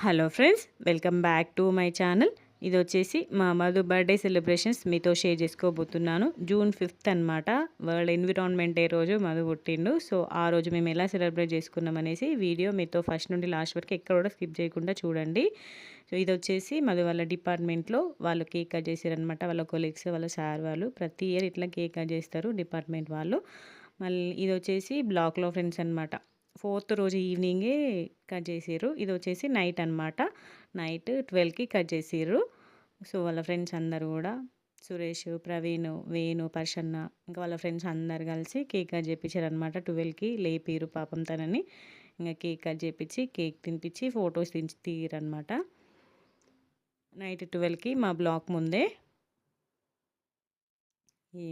Hello friends, welcome back to my channel. ఇది వచ్చేసి మా మధు బర్త్డే సెలబ్రేషన్స్ మీతో షేర్ చేసుకోబోతున్నాను. జూన్ 5th అనమాట, వరల్డ్ ఎన్విరాన్మెంట్ డే రోజు మధు పుట్టిండు. సో ఆ రోజు మేము ఎలా సెలబ్రేట్ చేసుకున్నాం అనేసి వీడియో మీతో ఫస్ట్ నుండి లాస్ట్ వరకు ఎక్కడ కూడా స్కిప్ చేయకుండా చూడండి. సో ఇది వచ్చేసి మధు వాళ్ళ డిపార్ట్మెంట్లో వాళ్ళు కేక్ కట్ చేశారనమాట. వాళ్ళ కొలీగ్స్, వాళ్ళ సార్ వాళ్ళు ప్రతి ఇయర్ ఇట్లా కేక్ కట్ చేస్తారు డిపార్ట్మెంట్ వాళ్ళు. మళ్ళీ ఇది వచ్చేసి బ్లాక్లో ఫ్రెండ్స్ అనమాట. 4th రోజు ఈవినింగే కట్ చేసిర్రు. ఇది వచ్చేసి నైట్ అనమాట. నైట్ 12కి కట్ చేసిర్రు. సో వాళ్ళ ఫ్రెండ్స్ అందరూ కూడా సురేష్, ప్రవీణ్, వేణు, పర్షన్న ఇంకా వాళ్ళ ఫ్రెండ్స్ అందరు కలిసి కేక్ కట్ చేయించారనమాట. 12కి లేపిరు పాపం తనని. ఇంకా కేక్ కట్ చేయించి కేక్ తినిపించి ఫొటోస్ తీయరనమాట. నైట్ 12కి మా బ్లాక్ ముందే ఈ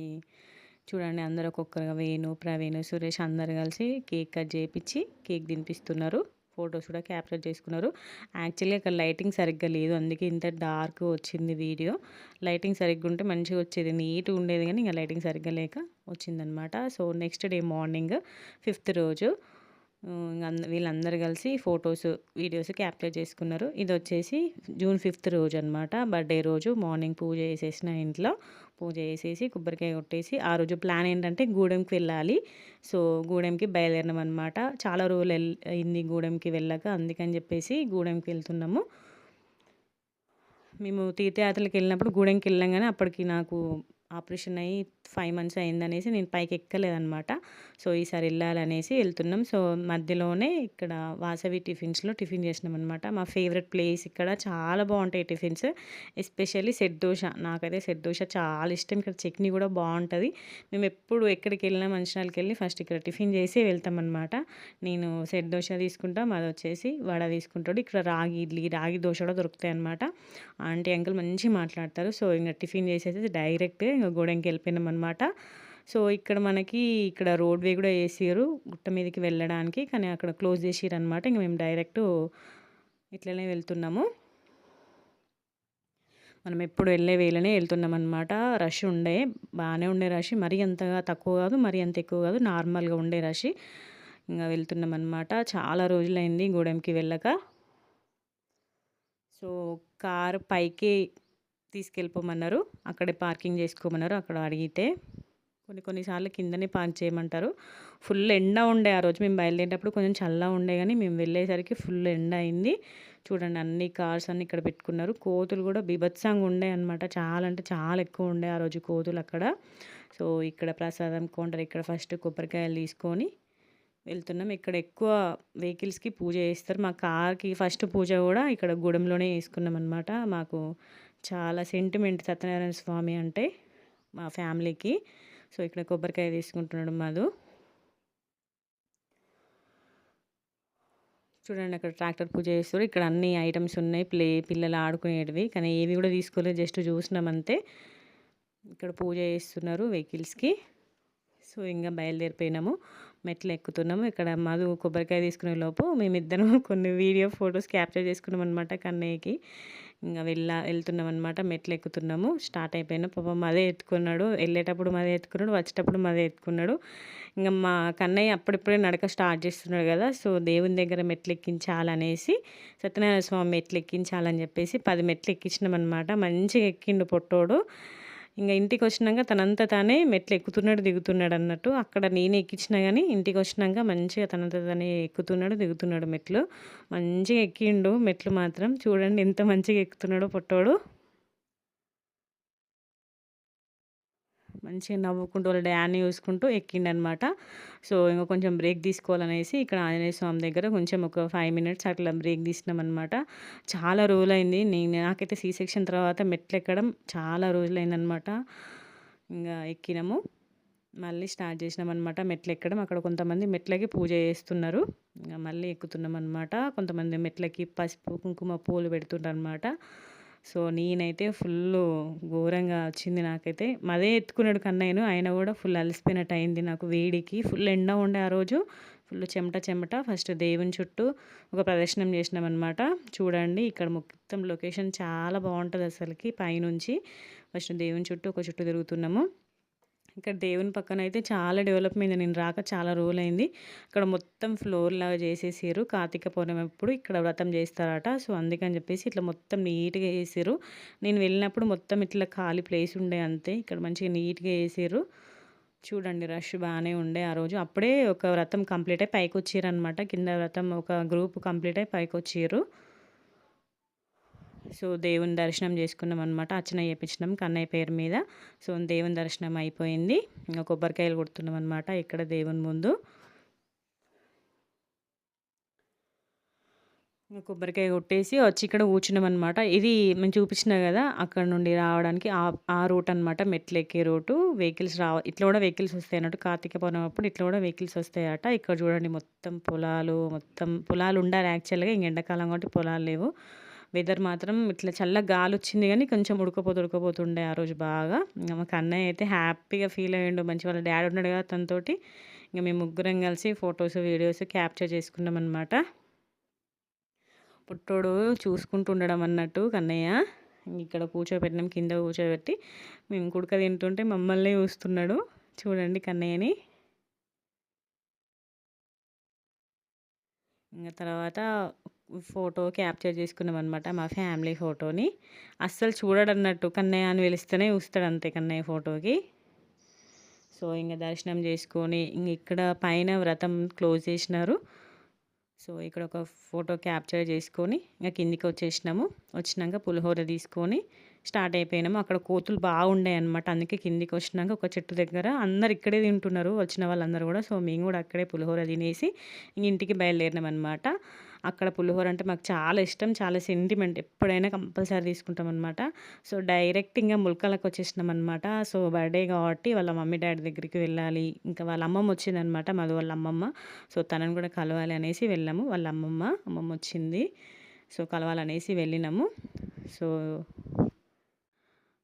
చూడండి, అందరూ ఒక్కొక్కరుగా వేణు, ప్రవీణ్, సురేష్ అందరు కలిసి కేక్ కట్ చేయించి కేక్ తినిపిస్తున్నారు. ఫొటోస్ కూడా క్యాప్చర్ చేసుకున్నారు. యాక్చువల్లీ అక్కడ లైటింగ్ సరిగ్గా లేదు, అందుకే ఇంత డార్క్ వచ్చింది వీడియో. లైటింగ్ సరిగ్గా ఉంటే మంచిగా వచ్చేది, నీట్గా ఉండేది, కానీ ఇంకా లైటింగ్ సరిగ్గా లేక వచ్చిందనమాట. So next day morning 5th రోజు వీళ్ళందరూ కలిసి ఫొటోస్, వీడియోస్ క్యాప్చర్ చేసుకున్నారు. ఇది వచ్చేసి జూన్ 5th రోజు అనమాట, బర్త్డే రోజు. మార్నింగ్ పూజ చేసేసిన ఇంట్లో పూజ చేసేసి కొబ్బరికాయ కొట్టేసి ఆ రోజు ప్లాన్ ఏంటంటే గూడెంకి వెళ్ళాలి. సో గూడెంకి బయలుదేరినాం అనమాట. చాలా రోజులు అయింది గూడెంకి వెళ్ళాక, అందుకని చెప్పేసి గూడెంకి వెళ్తున్నాము. మేము తీర్థయాత్రలకు వెళ్ళినప్పుడు గూడెంకి వెళ్ళాం, కానీ అప్పటికి నాకు ఆపరేషన్ అయ్యి 5 months అయిందనేసి నేను పైకి ఎక్కలేదనమాట. సో ఈసారి వెళ్ళాలనేసి వెళ్తున్నాం. సో మధ్యలోనే ఇక్కడ వాసవి టిఫిన్స్లో టిఫిన్ చేసినాం అనమాట. మా ఫేవరెట్ ప్లేస్ ఇక్కడ, చాలా బాగుంటాయి టిఫిన్స్, ఎస్పెషల్లీ సెట్ దోశ. నాకైతే సెట్ దోశ చాలా ఇష్టం. ఇక్కడ చట్నీ కూడా బాగుంటుంది. మేము ఎప్పుడు ఎక్కడికి వెళ్ళినా మంచిర్యాలకి వెళ్ళి ఫస్ట్ ఇక్కడ టిఫిన్ చేసి వెళ్తామన్నమాట. నేను సెట్ దోశ తీసుకుంటాం, అది వచ్చేసి వడ తీసుకుంటాడు. ఇక్కడ రాగి ఇడ్లీ, రాగి దోశ కూడా దొరుకుతాయి అనమాట. ఆంటీ అంకుల్ మంచిగా మాట్లాడతారు. సో ఇంకా టిఫిన్ చేసేసి డైరెక్ట్ ఇంకా గూడెంకి వెళ్ళిపోయినాం అనమాట. సో ఇక్కడ మనకి ఇక్కడ రోడ్ వే కూడా వేసారు గుట్ట మీదకి వెళ్ళడానికి, కానీ అక్కడ క్లోజ్ చేసిర్రు అనమాట. ఇంక మేము డైరెక్ట్ ఇట్లనే వెళ్తున్నాము. మనం ఎప్పుడు వెళ్ళే వేళనే వెళ్తున్నాం అనమాట. రష్ ఉండే, బాగానే ఉండే రష్, మరీ అంతగా తక్కువ కాదు, మరీ అంత ఎక్కువ కాదు, నార్మల్గా ఉండే రష్. ఇంకా వెళ్తున్నాం అనమాట. చాలా రోజులైంది గూడెంకి వెళ్ళక. సో కారు పైకి తీసుకెళ్ళిపోమన్నారు, అక్కడే పార్కింగ్ చేసుకోమన్నారు. అక్కడ అడిగితే కొన్నిసార్లు కిందనే పార్క్ చేయమంటారు. ఫుల్ ఎండ ఉండే ఆ రోజు. మేము బయలుదేరేటప్పుడు కొంచెం చల్లగా ఉండే, కానీ మేము వెళ్ళేసరికి ఫుల్ ఎండ అయింది. చూడండి, అన్ని కార్స్ అన్ని ఇక్కడ పెట్టుకున్నారు. కోతులు కూడా బీభత్సంగా ఉండే అనమాట. చాలా అంటే చాలా ఎక్కువ ఉండే ఆ రోజు కోతులు అక్కడ. సో ఇక్కడ ప్రసాదం కౌంటర్, ఇక్కడ ఫస్ట్ కొబ్బరికాయలు తీసుకొని వెళ్తున్నాం. ఇక్కడ ఎక్కువ వెహికల్స్కి పూజ చేస్తారు. మా కార్కి ఫస్ట్ పూజ కూడా ఇక్కడ గూడెంలోనే వేసుకున్నాం అనమాట. మాకు చాలా సెంటిమెంట్ సత్యనారాయణ స్వామి అంటే మా ఫ్యామిలీకి. సో ఇక్కడ కొబ్బరికాయ తీసుకుంటున్నాడు మధు. చూడండి, అక్కడ ట్రాక్టర్ పూజ చేస్తారు. ఇక్కడ అన్ని ఐటమ్స్ ఉన్నాయి, పిల్లలు ఆడుకునేటివి, కానీ ఏవి కూడా తీసుకోలేదు, జస్ట్ చూసినాం అంతే. ఇక్కడ పూజ చేస్తున్నారు వెహికల్స్కి. సో ఇంకా బయలుదేరిపోయినాము, మెట్లు ఎక్కుతున్నాము. ఇక్కడ మధు కొబ్బరికాయ తీసుకునే లోపు మేమిద్దరం కొన్ని వీడియో ఫొటోస్ క్యాప్చర్ చేసుకున్నాం అనమాట కన్నయ్యకి. ఇంకా వెళ్తున్నాం అనమాట, మెట్లు ఎక్కుతున్నాము. స్టార్ట్ అయిపోయినా పాపం మదే ఎత్తుకున్నాడు. వెళ్ళేటప్పుడు మదే ఎత్తుకున్నాడు, వచ్చేటప్పుడు మదే ఎత్తుకున్నాడు. ఇంకా మా కన్నయ్య అప్పుడిప్పుడే నడక స్టార్ట్ చేస్తున్నాడు కదా. సో దేవుని దగ్గర మెట్లు ఎక్కించాలనేసి, సత్యనారాయణ స్వామి మెట్లు ఎక్కించాలని చెప్పేసి 10 మెట్లు ఎక్కించినాం అనమాట. మంచిగా ఎక్కిండు పొట్టోడు. ఇంకా ఇంటికి వచ్చినాక తనంతా తానే మెట్లు ఎక్కుతున్నాడు, దిగుతున్నాడు అన్నట్టు. అక్కడ నేను ఎక్కించినా కానీ ఇంటికి వచ్చినాక మంచిగా తనంతా తానే ఎక్కుతున్నాడు, దిగుతున్నాడు మెట్లు. మంచిగా ఎక్కిండు మెట్లు మాత్రం. చూడండి ఎంత మంచిగా ఎక్కుతున్నాడో పొట్టోడు. మంచిగా నవ్వుకుంటూ వాళ్ళ డాన్ని చూసుకుంటూ ఎక్కిండనమాట. సో ఇంకా కొంచెం బ్రేక్ తీసుకోవాలనేసి ఇక్కడ ఆంజనేయ స్వామి దగ్గర కొంచెం ఒక 5 minutes అట్లా బ్రేక్ తీసినామన్నమాట. చాలా రోజులైంది, నాకైతే సీ సెక్షన్ తర్వాత మెట్లు ఎక్కడం చాలా రోజులైందనమాట. ఇంకా ఎక్కినాము, మళ్ళీ స్టార్ట్ చేసినామన్నమాట మెట్లు ఎక్కడం. అక్కడ కొంతమంది మెట్లకి పూజ చేస్తున్నారు, ఇంకా మళ్ళీ ఎక్కుతున్నాం అనమాట. కొంతమంది మెట్లకి పసుపు కుంకుమ పూలు పెడుతుంటారు అనమాట. సో నేనైతే ఫుల్ ఘోరంగా వచ్చింది నాకైతే. మదే ఎత్తుకున్నాడు కన్నయ్యను, ఆయన కూడా ఫుల్ అలసిపోయినట్టు అయింది. నాకు వేడికి ఫుల్ ఎండ ఉండే ఆ రోజు, ఫుల్ చెమట. ఫస్ట్ దేవుని చుట్టూ ఒక ప్రదర్శనం చేసినాం అనమాట. చూడండి ఇక్కడ మొత్తం లొకేషన్ చాలా బాగుంటుంది అసలుకి. పైనుంచి ఫస్ట్ దేవుని చుట్టూ ఒక చుట్టూ తిరుగుతున్నాము. ఇక్కడ దేవుని పక్కనైతే చాలా డెవలప్‌మెంట్ నేను రాక చాలా రోజులైంది. అక్కడ మొత్తం ఫ్లోర్‌లాగా చేసేసిర్రు. కార్తీక పౌర్ణమి అప్పుడు ఇక్కడ వ్రతం చేస్తారట. సో, అందుకని చెప్పేసి ఇట్లా మొత్తం నీట్‌గా చేసిర్రు. నేను వెళ్ళినప్పుడు మొత్తం ఇట్లా ఖాళీ ప్లేస్ ఉండే అంతే. ఇక్కడ మంచిగా నీట్‌గా చేసిర్రు. చూడండి రష్ బానే ఉండే ఆ రోజు. అప్పుడే ఒక వ్రతం కంప్లీట్ అయ్యి పైకొచ్చిర్రనమాట. కింద వ్రతం ఒక గ్రూప్ కంప్లీట్ అయ్యి పైకొచ్చిర్రు. సో, దేవుని దర్శనం చేసుకున్నామనమాట. అర్చన చేపించినాం కన్నయ్య పేరు మీద. సో, దేవుని దర్శనం అయిపోయింది. ఇంక కొబ్బరికాయలు కొడుతున్నామనమాట ఇక్కడ దేవుని ముందు. ఇంక కొబ్బరికాయ కొట్టేసి వచ్చి ఇక్కడ కూర్చున్నామనమాట. ఇది మేము చూపించిన కదా! అక్కడ నుండి రావడానికి ఆ రూట్ అనమాట. మెట్లెక్కే రూటు. వెహికల్స్ ఇట్లా కూడా వెహికల్స్ వస్తాయన్నట్టు. కార్తీక పౌర్ణమి అప్పుడు ఇట్లా కూడా వెహికల్స్ వస్తాయట. ఇక్కడ చూడండి మొత్తం పొలాలు, మొత్తం పొలాలు ఉండాలి యాక్చువల్‌గా. ఇంక ఎండాకాలం కాబట్టి పొలాలు లేవు. వెదర్ మాత్రం ఇట్లా చల్లగా గాలొచ్చింది గానీ, కొంచెం ఉడకపోతుండే ఆ రోజు బాగా. ఇంగ మా కన్నయ్య అయితే హ్యాపీగా ఫీల్ అయ్యిండు. మంచి వాళ్ళ డ్యాడీ ఉన్నాడు కదా! తనతోటి. ఇంక మేము ముగ్గురం కలిసి ఫోటోస్, వీడియోస్ క్యాప్చర్ చేసుకున్నామనమాట. పుట్టోడు చూసుకుంటూ ఉండడం అన్నట్టు కన్నయ్య. ఇక్కడ కూర్చోబెట్టినాం. కింద కూర్చోబెట్టి మేము కుడక తింటుంటే మమ్మల్నే చూస్తున్నాడు. చూడండి కన్నయ్యని. ఇంగ తర్వాత ఫోటో క్యాప్చర్ చేసుకున్నామనమాట. మా ఫ్యామిలీ ఫోటోని. అస్సలు చూడడన్నట్టు. కన్నయ్య అని పిలిస్తేనే చూస్తాడంతే కన్నయ్య ఫోటోకి. సో, ఇంగ దర్శనం చేసుకొని ఇంగ ఇక్కడ పైన వ్రతం క్లోజ్ చేసినారు. సో, ఇక్కడ ఒక ఫోటో క్యాప్చర్ చేసుకొని ఇంక కిందికొచ్చేసినాము. వచ్చినంక పులిహోర తీసుకొని స్టార్ట్ అయిపోయినాము. అక్కడ కోతులు బాగుండాయన్నమాట. అందుకే కిందికొచ్చినాక ఒక చెట్టు దగ్గర అందరూ ఇక్కడే తింటున్నారు వచ్చిన వాళ్ళందరూ గూడా. సో, మేము గూడా అక్కడే పులిహోర తినేసి ఇంక ఇంటికి బయలుదేరినామనమాట. అక్కడ పులిహోర అంటే మాకు చాలా ఇష్టం. చాలా సెంటిమెంట్. ఎప్పుడైనా కంపల్సరీ తీసుకుంటామనమాట. సో, డైరెక్ట్ ఇంగ ముల్కలకి వచ్చేసినామనమాట. సో, బర్త్‌డే కాబట్టి వాళ్ళ మమ్మీ, డ్యాడీ దగ్గరికి వెళ్ళాలి. ఇంకా వాళ్ళ అమ్మమ్మ వచ్చిందనమాట. మధు వాళ్ళ అమ్మమ్మ. సో, తనని కూడా కలవాలి అనేసి వెళ్ళాము. వాళ్ళ అమ్మమ్మ వచ్చింది. సో, కలవాలనేసి వెళ్ళినాము. సో,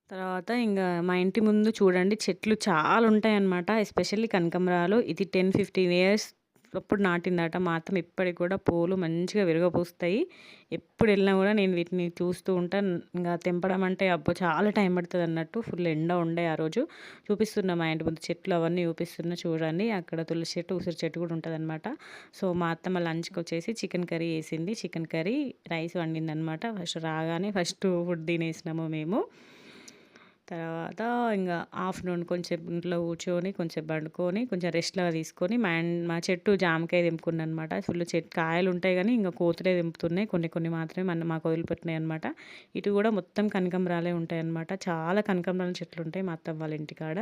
తర్వాత ఇంగ మా ఇంటి ముందు చూడండి చెట్లు చాలా ఉంటాయన్నమాట. ఎస్పెషల్లీ కనకంబరాలు. ఇది 10, 15 ఇయర్స్ అప్పుడు నాటిందట. మా అత్తమ్మ ఇప్పటికి కూడా పూలు మంచిగా విరగపూస్తాయి. ఎప్పుడెళ్ళినా కూడా నేను వీటిని చూస్తూ ఉంటా. ఇంగ తెంపడం అంటే అబ్బో! చాలా టైం పడతదన్నట్టు. ఫుల్ ఎండ ఉండే ఆ రోజు. చూపిస్తున్నా మా ఇంటి ముందు చెట్లు అవన్నీ చూపిస్తున్నా చూడండి. అక్కడ తులసి చెట్టు, ఉసిరి చెట్టు కూడా ఉంటదనమాట. సో, మా అత్తమ్మ లంచ్‌కొచ్చేసి చికెన్ కర్రీ చేసింది. చికెన్ కర్రీ, రైస్ వండిందనమాట. రాగానే ఫస్ట్ ఫుడ్ తినేసినాము మేము. తర్వాత ఇంగ ఆఫ్టర్‌నూన్ కొంచెం ఇంట్లో కూర్చొని, కొంచెం పండుకొని, కొంచెం రెస్ట్‌లాగా తీసుకొని మా చెట్టు జామకాయ తెంపుకున్నాననమాట. ఫుల్ కాయలుంటాయి గానీ, ఇంక కోతులే తెంపుతున్నాయి. కొన్ని కొన్ని మాత్రమే మాకు వదిలిపెట్టినాయనమాట. ఇటు గూడా మొత్తం కనకంబరాలే ఉంటాయనమాట. చాలా కనకంబరాల చెట్లుంటాయి మా అత్తమ్మ వాళ్ళ ఇంటికాడ.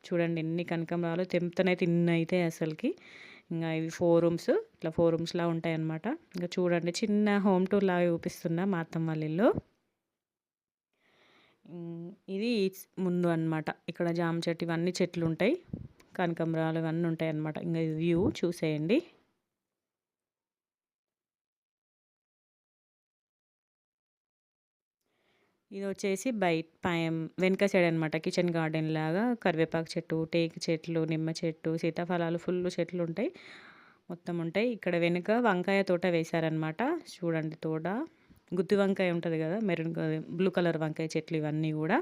చూడండి ఎన్ని కనకంబరాలు తెంపుతనైతే ఇన్నయితాయి అసలకి. ఇంగ ఇవి 4 రూమ్స్. ఇట్లా 4 రూమ్స్‌లా ఉంటాయనమాట. ఇంక చూడండి చిన్న హోమ్ టూర్ లాగా చూపిస్తున్నా మా అత్తమ్మ వాళ్ళ ఇల్లు. ఇది ముందు అన్నమాట. ఇక్కడ జామ చెట్టు ఇవన్నీ చెట్లుంటాయి. కనకంబరాలు ఇవన్నీ ఉంటాయన్నమాట. ఇంగ ఇది వ్యూ చూసేయండి. ఇదొచ్చేసి వెనక సైడ్ అనమాట. కిచెన్ గార్డెన్ లాగా కరివేపాకు చెట్టు, టేకు చెట్లు, నిమ్మ చెట్టు, సీతాఫలాలు ఫుల్లు చెట్లుంటాయి. మొత్తం ఉంటాయి. ఇక్కడ వెనుక వంకాయ తోట వేశారనమాట. చూడండి తోట. గుత్తి వంకాయ ఉంటది గదా! మెరూన్ బ్లూ కలర్ వంకాయ చెట్లు ఇవన్నీ గూడా.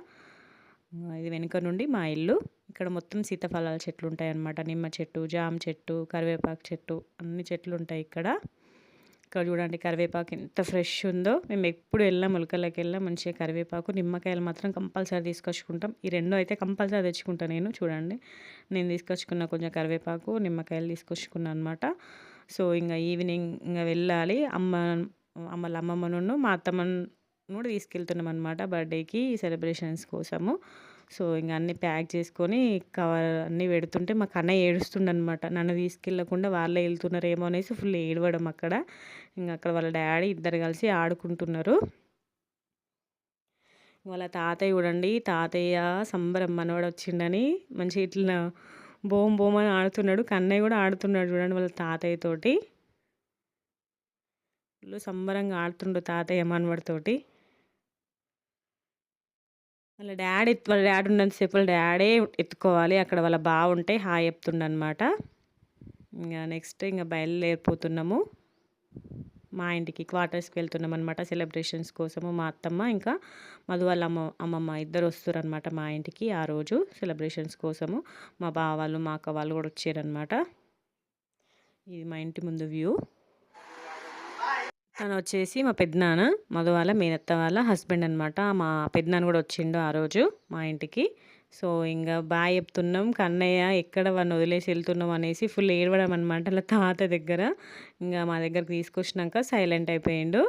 ఇది వెనుక నుండి మా ఇల్లు. ఇక్కడ మొత్తం సీతాఫలాల చెట్లుంటాయన్నమాట. నిమ్మ చెట్టు, జామ చెట్టు, కరివేపాకు చెట్టు అన్ని చెట్లుంటాయి ఇక్కడ. ఇక్కడ చూడండి కరివేపాకు ఎంత ఫ్రెష్ ఉందో. మేము ఎప్పుడు వెళ్ళినా మొలకలకెళ్ళినా మంచిగా కరివేపాకు, నిమ్మకాయలు మాత్రం కంపల్సరీ తీసుకొచ్చుకుంటాం. ఈ 2 అయితే కంపల్సరీ తెచ్చుకుంటా నేను. చూడండి నేను తీసుకొచ్చుకున్న కొంచెం కరివేపాకు, నిమ్మకాయలు తీసుకొచ్చుకున్నా అనమాట. సో, ఇంగ ఈవినింగ్ ఇంగ వెళ్ళాలి. వాళ్ళ అమ్మమ్మను, మా అత్తమ్మను కూడా తీసుకెళ్తున్నామనమాట బర్త్‌డేకి సెలబ్రేషన్స్ కోసము. సో, ఇంగ అన్నీ ప్యాక్ చేసుకొని కవర్ అన్నీ పెడుతుంటే మా కన్నయ్య ఏడుస్తుండనమాట. నన్ను తీసుకెళ్ళకుండా వాళ్ళే ఎళ్తున్నారేమో అనేసి ఫుల్ ఏడవడం అక్కడ. ఇంగ అక్కడ వాళ్ళ డ్యాడీ ఇద్దరు కలిసి ఆడుకుంటున్నారు. వాళ్ళ తాతయ్య చూడండి. తాతయ్య సంబరం మనవడొచ్చిండని మంచిగా ఇట్లా బోం బోం అని ఆడుతున్నాడు. కన్నయ్య కూడా ఆడుతున్నాడు చూడండి వాళ్ళ తాతయ్యతోటి. ఫుల్లు సంబరంగా ఆడుతుండు తాతయ్య మనవడితోటి. వాళ్ళ డ్యాడీ ఉన్నంత సేపు వాళ్ళ డ్యాడే ఎత్తుకోవాలి. అక్కడ వాళ్ళ బావ ఉంటే హాయ్ చెప్తుండనమాట. ఇంగ నెక్స్ట్ ఇంగ బయలుదేరిపోతున్నాము. మా ఇంటికి క్వార్టర్స్కి వెళ్తున్నాం అనమాట సెలబ్రేషన్స్ కోసము. మా అత్తమ్మ ఇంకా మధు వాళ్ళ అమ్మమ్మ ఇద్దరు వస్తారనమాట మా ఇంటికి ఆ రోజు సెలబ్రేషన్స్ కోసము. మా బావ వాళ్ళు మా అక్క వాళ్ళు కూడా వచ్చారనమాట. ఇది మా ఇంటి ముందు వ్యూ. తను వచ్చేసి మా పెద్దనాన్న మధు వాళ్ళ మేనత్త వాళ్ళ హస్బెండ్ అనమాట. మా పెద్దనాన్న కూడా వచ్చిండు ఆ రోజు మా ఇంటికి. సో ఇంక బాయ్ చెప్తున్నాం. కన్నయ్య ఎక్కడ వాడిని వదిలేసి వెళ్తున్నాం అనేసి ఫుల్ ఏడవడం అనమాట అలా తాత దగ్గర. ఇంకా మా దగ్గరకు తీసుకొచ్చినాక సైలెంట్ అయిపోయిండు.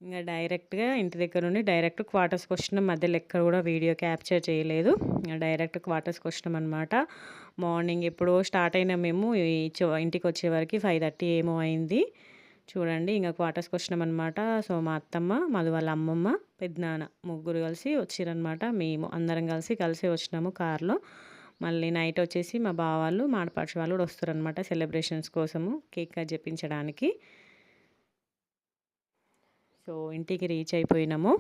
ఇంకా డైరెక్ట్గా ఇంటి దగ్గర నుండి డైరెక్ట్ క్వార్టర్స్కి వచ్చినాం. మధ్యలో ఎక్కడ కూడా వీడియో క్యాప్చర్ చేయలేదు. ఇంకా డైరెక్ట్ క్వార్టర్స్కి వచ్చినాం అనమాట. మార్నింగ్ ఎప్పుడో స్టార్ట్ అయినా మేము ఇంటికి వచ్చేవరకు 5:30 ఏమో అయింది. చూడండి ఇంకా క్వార్టర్స్కి వచ్చినామన్నమాట. సో మా అత్తమ్మ మధు వాళ్ళ అమ్మమ్మ పెద్దనాన్న ముగ్గురు కలిసి వచ్చిరనమాట. మేము అందరం కలిసి వచ్చినాము కార్లో. మళ్ళీ నైట్ వచ్చేసి మా బావ వాళ్ళు మా ఆడపడుచు వాళ్ళు కూడా వస్తారనమాట సెలబ్రేషన్స్ కోసము కేక్ కట్ చేయించడానికి. సో ఇంటికి రీచ్ అయిపోయినాము.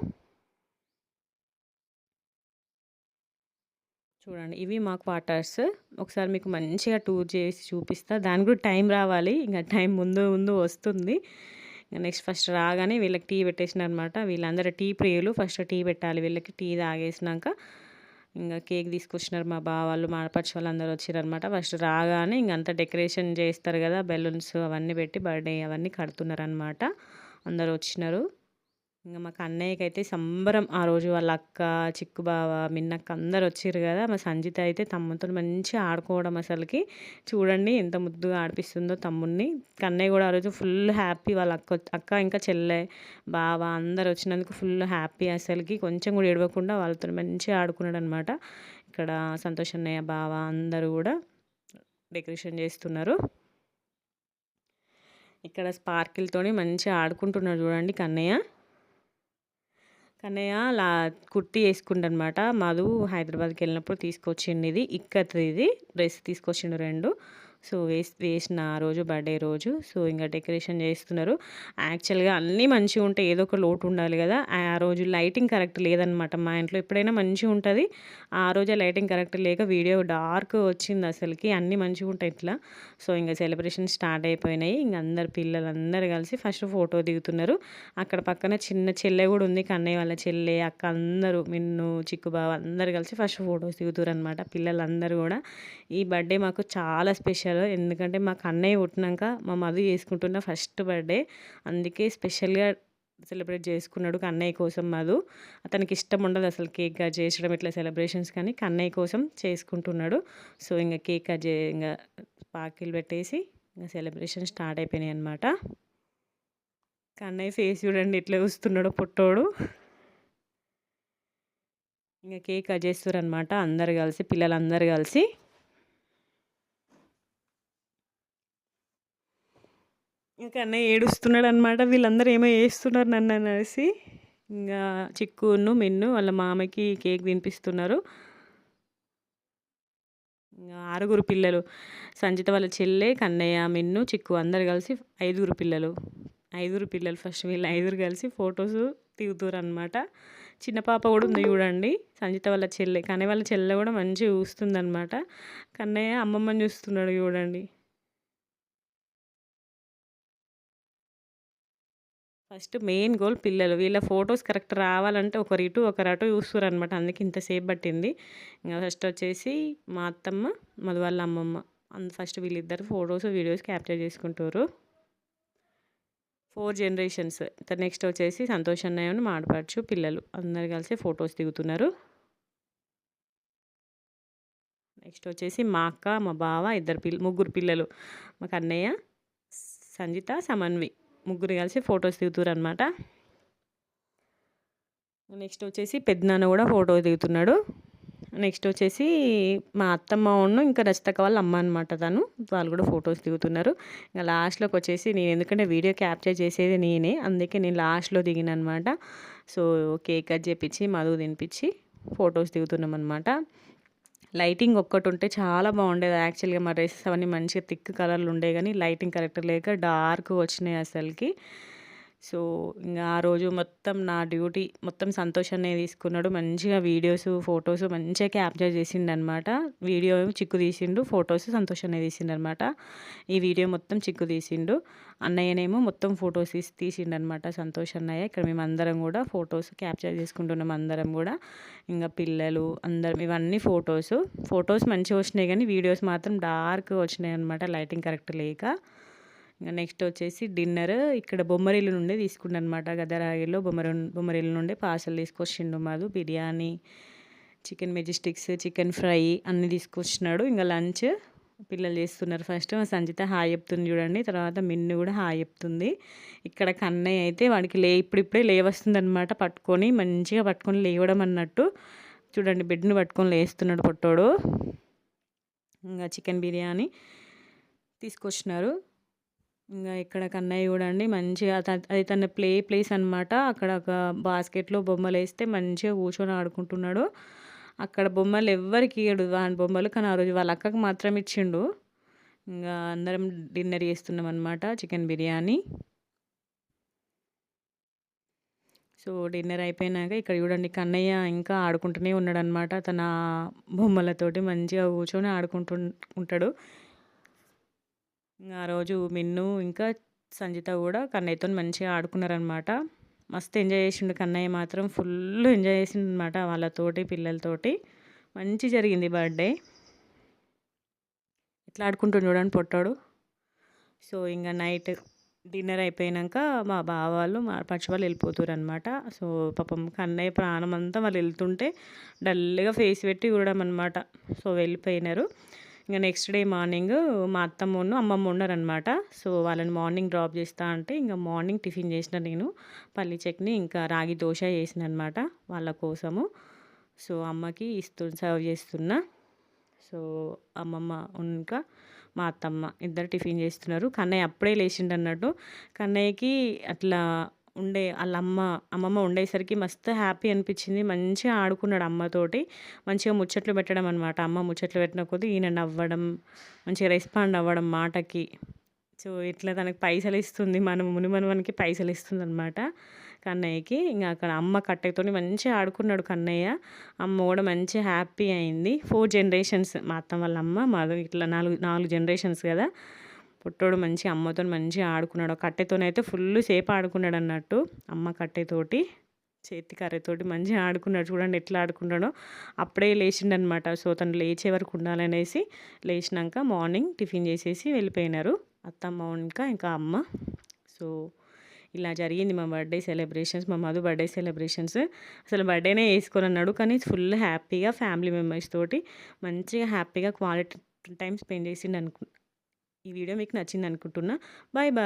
చూడండి ఇవి మా క్వార్టర్స్. ఒకసారి మీకు మంచిగా టూర్ చేసి చూపిస్తా. దానికి కూడా టైం రావాలి. ఇంకా టైం ముందు వస్తుంది. నెక్స్ట్ ఫస్ట్ రాగానే వీళ్ళకి టీ పెట్టేసినారనమాట. వీళ్ళందరూ టీ ప్రియులు. ఫస్ట్ టీ పెట్టాలి వీళ్ళకి. టీ తాగేసినాక ఇంకా కేక్ తీసుకొచ్చినారు మా బావ వాళ్ళు మా ఆడపడుచు వాళ్ళు అందరూ వచ్చారనమాట. ఫస్ట్ రాగానే ఇంకంతా డెకరేషన్ చేస్తారు కదా, బెలూన్స్ అవన్నీ పెట్టి బర్త్డే అవన్నీ కడుతున్నారనమాట. అందరూ వచ్చినారు. ఇంకా మాకు అన్నయ్యకి అయితే సంబరం ఆ రోజు. వాళ్ళ అక్క, చిక్కు బావ, మిన్నక్క అందరు వచ్చిర్రు కదా. మా సంజిత అయితే తమ్ముతో మంచిగా ఆడుకోవడం అసలుకి. చూడండి ఎంత ముద్దుగా ఆడిపిస్తుందో తమ్ముడిని. కన్నయ్య కూడా ఆ రోజు ఫుల్ హ్యాపీ. వాళ్ళ అక్క ఇంకా చెల్లె బావ అందరు వచ్చినందుకు ఫుల్ హ్యాపీ అసలుకి. కొంచెం కూడా ఏడవకుండా వాళ్ళతో మంచిగా ఆడుకున్నాడు అనమాట. ఇక్కడ సంతోష్ అన్నయ్య బావ అందరూ కూడా డెకరేషన్ చేస్తున్నారు. ఇక్కడ స్పార్కిల్తోని మంచిగా ఆడుకుంటున్నాడు చూడండి కన్నయ్య. కన్నయ్య కుర్తీ వేసుకుంటానమాట. మధు హైదరాబాద్కి వెళ్ళినప్పుడు తీసుకొచ్చిండు. ఇది ఇక్కత్ది, ఇది డ్రెస్ తీసుకొచ్చిండు 2. సో వేసిన ఆ రోజు బర్త్డే రోజు. సో ఇంకా డెకరేషన్ చేస్తున్నారు. యాక్చువల్గా అన్నీ మంచిగా ఉంటాయి, ఏదో ఒక లోటు ఉండాలి కదా. ఆ రోజు లైటింగ్ కరెక్ట్ లేదనమాట మా ఇంట్లో. ఎప్పుడైనా మంచిగా ఉంటుంది, ఆ రోజే లైటింగ్ కరెక్ట్ లేక వీడియో డార్క్ వచ్చింది అసలుకి. అన్నీ మంచిగా ఉంటాయి ఇట్లా. సో ఇంకా సెలబ్రేషన్ స్టార్ట్ అయిపోయినాయి. ఇంక అందరు పిల్లలందరూ కలిసి ఫస్ట్ ఫోటో దిగుతున్నారు. అక్కడ పక్కన చిన్న చెల్లె కూడా ఉంది, కన్నయ్య వాళ్ళ చెల్లె అక్క అందరూ మిన్ను చిక్కుబావ అందరు కలిసి ఫస్ట్ ఫొటోస్ దిగుతారు అనమాట. పిల్లలందరూ కూడా. ఈ బర్త్డే మాకు చాలా స్పెషల్. ఎందుకంటే మాకు అన్నయ్య పుట్టినాక మా మధు చేసుకుంటున్న ఫస్ట్ బర్త్డే. అందుకే స్పెషల్గా సెలబ్రేట్ చేసుకున్నాడు కన్నయ్య కోసం మధు. అతనికి ఇష్టం ఉండదు అసలు కేక్ కట్ చేయడం ఇట్లా సెలబ్రేషన్స్, కానీ కన్నయ్య కోసం చేసుకుంటున్నాడు. సో ఇంకా కేక్ కట్ ఇంకా పాకిలు పెట్టేసి ఇంకా సెలబ్రేషన్ స్టార్ట్ అయిపోయినాయి అనమాట. కన్నయ్య ఫేస్ చూడండి ఎట్లా చూస్తున్నాడో పుట్టోడు. ఇంకా కేక్ కట్ చేస్తారు అనమాట అందరు కలిసి, పిల్లలందరూ కలిసి. ఇంకా అన్నయ్య ఏడుస్తున్నాడు అనమాట. వీళ్ళందరూ ఏమో వేస్తున్నారు నన్ను అనేసి. ఇంకా చిక్కును మిన్ను వాళ్ళ మామకి కేక్ తినిపిస్తున్నారు. ఇంకా 6 పిల్లలు. సంజిత వాళ్ళ చెల్లె, కన్నయ్య, మిన్ను, చిక్కు అందరు కలిసి 5 పిల్లలు. 5 పిల్లలు ఫస్ట్ వీళ్ళు 5 కలిసి ఫొటోస్ దిగుతారు అనమాట. చిన్న పాప కూడా ఉంది చూడండి, సంజిత వాళ్ళ చెల్లె. కన్నయ్య వాళ్ళ చెల్లె కూడా మంచిగా చూస్తుంది అనమాట. కన్నయ్య అమ్మమ్మని చూస్తున్నాడు చూడండి. ఫస్ట్ మెయిన్ గోల్ పిల్లలు. వీళ్ళ ఫొటోస్ కరెక్ట్ రావాలంటే ఒకరు ఇటు ఒకరు అటు చూస్తారు అనమాట. అందుకే ఇంతసేపు పట్టింది. ఇంకా ఫస్ట్ వచ్చేసి మా అత్తమ్మ మధు వాళ్ళ అమ్మమ్మ ఫస్ట్ వీళ్ళిద్దరు ఫొటోస్ వీడియోస్ క్యాప్చర్ చేసుకుంటారు. 4 జనరేషన్స్. నెక్స్ట్ వచ్చేసి సంతోష్ అన్నయ్య మా ఆడపడుచు పిల్లలు అందరు కలిసి ఫొటోస్ దిగుతున్నారు. నెక్స్ట్ వచ్చేసి మా అక్క మా బావ 3 పిల్లలు. మా కన్నయ్య, సంజిత, సమన్వి ముగ్గురు కలిసి ఫొటోస్ దిగుతారు అనమాట. నెక్స్ట్ వచ్చేసి పెద్దనాన్న కూడా ఫోటో దిగుతున్నాడు. నెక్స్ట్ వచ్చేసి మా అత్తమ్మ ఇంకా రచితక్క వాళ్ళ అమ్మ అనమాట. వాళ్ళు కూడా ఫొటోస్ దిగుతున్నారు. ఇంకా లాస్ట్లోకి వచ్చేసి నేను, ఎందుకంటే వీడియో క్యాప్చర్ చేసేది నేనే, అందుకే నేను లాస్ట్లో దిగిన అనమాట. సో కేక్ కట్ చేపించి మధు తినిపించి ఫొటోస్ దిగుతున్నాం అనమాట. లైటింగ్ ఒక్కటి ఉంటే చాలా బాగుండేది యాక్చువల్గా. మా డ్రెస్సెస్ అవన్నీ మంచిగా థిక్ కలర్లు ఉండే, కానీ లైటింగ్ కరెక్ట్ లేక డార్క్ వచ్చినాయి అసలుకి. సో, ఇంగా ఆ రోజు మొత్తం నా డ్యూటీ మొత్తం సంతోష్ అన్నయ్య తీసుకున్నాడు. మంచిగా వీడియోసు, ఫోటోసు మంచిగా క్యాప్చర్ చేసిండనమాట. వీడియో ఏమో చిక్కు తీసిండు. ఫోటోస్ సంతోష్ అన్నయ్య తీసిండనమాట. ఈ వీడియో మొత్తం చిక్కు తీసిండు. అన్నయ్యనేమో మొత్తం ఫోటోస్ తీసిండనమాట సంతోష్ అన్నయ్య. ఇక్కడ మేమందరం గూడా ఫోటోస్ క్యాప్చర్ చేసుకుంటున్నాం అందరం గూడా. ఇంగ పిల్లలు అందరం ఇవన్నీ ఫోటోసు. ఫోటోస్ మంచిగొచ్చినాయి గానీ, వీడియోస్ మాత్రం డార్క్‌గా వచ్చినాయనమాట లైటింగ్ కరెక్ట్ లేక. ఇంక నెక్స్ట్ వచ్చేసి డిన్నర్ ఇక్కడ బొమ్మరిల్లు నుండే తీసుకున్నానమాట. గదరాయిలో బొమ్మరిల్లు నుండి పార్సల్ తీసుకొచ్చిండు Madhu. Biryani, chicken majestics, chicken fry అన్నీ తీసుకొచ్చినాడు. ఇంక లంచ్ పిల్లలు చేస్తున్నారు. ఫస్ట్ సంజిత హాయ్ చెప్తుంది చూడండి. తర్వాత మిన్ను కూడా హాయ్ చెప్తుంది. ఇక్కడ కన్నయ్య అయితే వాడికి ఇప్పుడిప్పుడే లేవస్తుందనమాట. మంచిగా పట్టుకొని లేవడం అన్నట్టు. చూడండి బెడ్‌ని పట్టుకొని లేస్తున్నాడు పొట్టోడు. ఇంకా చికెన్ బిర్యానీ తీసుకొచ్చినారు. ఇంగా ఇక్కడ కన్నయ్య చూడండి మంచిగా అది తన ప్లేస్ అనమాట. అక్కడ ఒక బాస్కెట్‌లో బొమ్మలేస్తే మంచిగా కూర్చొని ఆడుకుంటున్నాడు. అక్కడ బొమ్మలు ఎవ్వరికి ఇయ్యడు వాని బొమ్మలు. కానీ ఆ రోజు వాళ్ళ అక్కకి మాత్రం ఇచ్చిండు. ఇంగా అందరం డిన్నర్ చేస్తున్నామనమాట. చికెన్ బిర్యానీ. సో, డిన్నర్ అయిపోయినాక ఇక్కడ చూడండి కన్నయ్య ఇంకా ఆడుకుంటూనే ఉన్నాడనమాట. తన బొమ్మలతోటి మంచిగా కూర్చొని ఉంటాడు. ఆ రోజు మిన్ను ఇంకా సంజిత కూడా కన్నయ్యతోని మంచిగా ఆడుకున్నారనమాట. మస్తు ఎంజాయ్ చేసిండు కన్నయ్య మాత్రం. ఫుల్ ఎంజాయ్ చేసిండనమాట వాళ్ళతోటి, పిల్లలతోటి. మంచి జరిగింది బర్త్‌డే. ఎట్లా ఆడుకుంటుండు చూడండి పొట్టోడు. సో, ఇంగ నైట్ డిన్నర్ అయిపోయినాక మా బావ వాళ్ళు, మా ఆడపడుచు వాళ్ళు వెళ్ళిపోతుర్రనమాట. సో, పాపం కన్నయ్య ప్రాణం అంతా వాళ్ళు వెళ్తుంటే డల్‌గా ఫేస్ పెట్టి చూడడం అనమాట. సో, వెళ్ళిపోయినారు. ఇంక నెక్స్ట్ డే మార్నింగ్ మా అత్తమ్మను, అమ్మమ్మ ఉన్నారనమాట. సో, వాళ్ళని మార్నింగ్ డ్రాప్ చేస్తా అంటే ఇంక మార్నింగ్ టిఫిన్ చేసిన నేను పల్లి చట్నీ ఇంకా రాగి దోశ చేసిననమాట వాళ్ళ కోసము. సో, అమ్మకి సర్వ్ చేస్తున్నా. సో, అమ్మమ్మ ఇంకా మా అత్తమ్మ ఇద్దరు టిఫిన్ చేస్తున్నారు. కన్నయ్య అప్పుడే లేచిండన్నట్టు. కన్నయ్యకి అట్లా అమ్మమ్మ ఉండేసరికి మస్తు హ్యాపీ అనిపించింది. మంచిగా ఆడుకున్నాడు అమ్మతోటి. మంచిగా ముచ్చట్లు పెట్టడం అనమాట. అమ్మ ముచ్చట్లు పెట్టిన కొద్దీ ఈయన నవ్వడం, మంచిగా రెస్పాండ్ అవ్వడం మాటకి. సో, ఇట్లా తనకి పైసలిస్తుంది. మునిమనవనికి పైసలిస్తుందనమాట కన్నయ్యకి. ఇంక అక్కడ అమ్మ కట్టెతోని మంచిగా ఆడుకున్నాడు కన్నయ్య. అమ్మ కూడా మంచిగా హ్యాపీ అయింది. 4 జనరేషన్స్ మా అత్తమ్మ వాళ్ళ అమ్మ, మాది ఇట్లా 4 జనరేషన్స్ కదా! పుట్టోడు మంచిగా అమ్మతోని మంచిగా ఆడుకున్నాడు. కట్టెతోనైతే ఫుల్ సేపు ఆడుకున్నాడన్నట్టు. అమ్మ కట్టెతోటి, చేతి కర్రతోటి మంచిగా ఆడుకున్నాడు. చూడండి ఎట్లా ఆడుకున్నాడో. అప్పుడే లేచిండనమాట. సో, తను లేచే వరకు ఉండాలనేసి లేచినాక మార్నింగ్ టిఫిన్ చేసేసి వెళ్ళిపోయినారు అత్తమ్మ ఇంకా అమ్మ. సో, ఇలా జరిగింది మా బర్త్‌డే సెలబ్రేషన్స్. మా మధు బర్త్‌డే సెలబ్రేషన్స్. అసలు బర్త్‌డేనే చేసుకోనన్నాడు. కానీ ఫుల్ హ్యాపీగా ఫ్యామిలీ మెంబర్స్ తోటి మంచిగా హ్యాపీగా క్వాలిటీ టైమ్ స్పెండ్ చేసిండు ఈ వీడియో మీకు నచ్చింది అనుకుంటున్నా. Bye bye.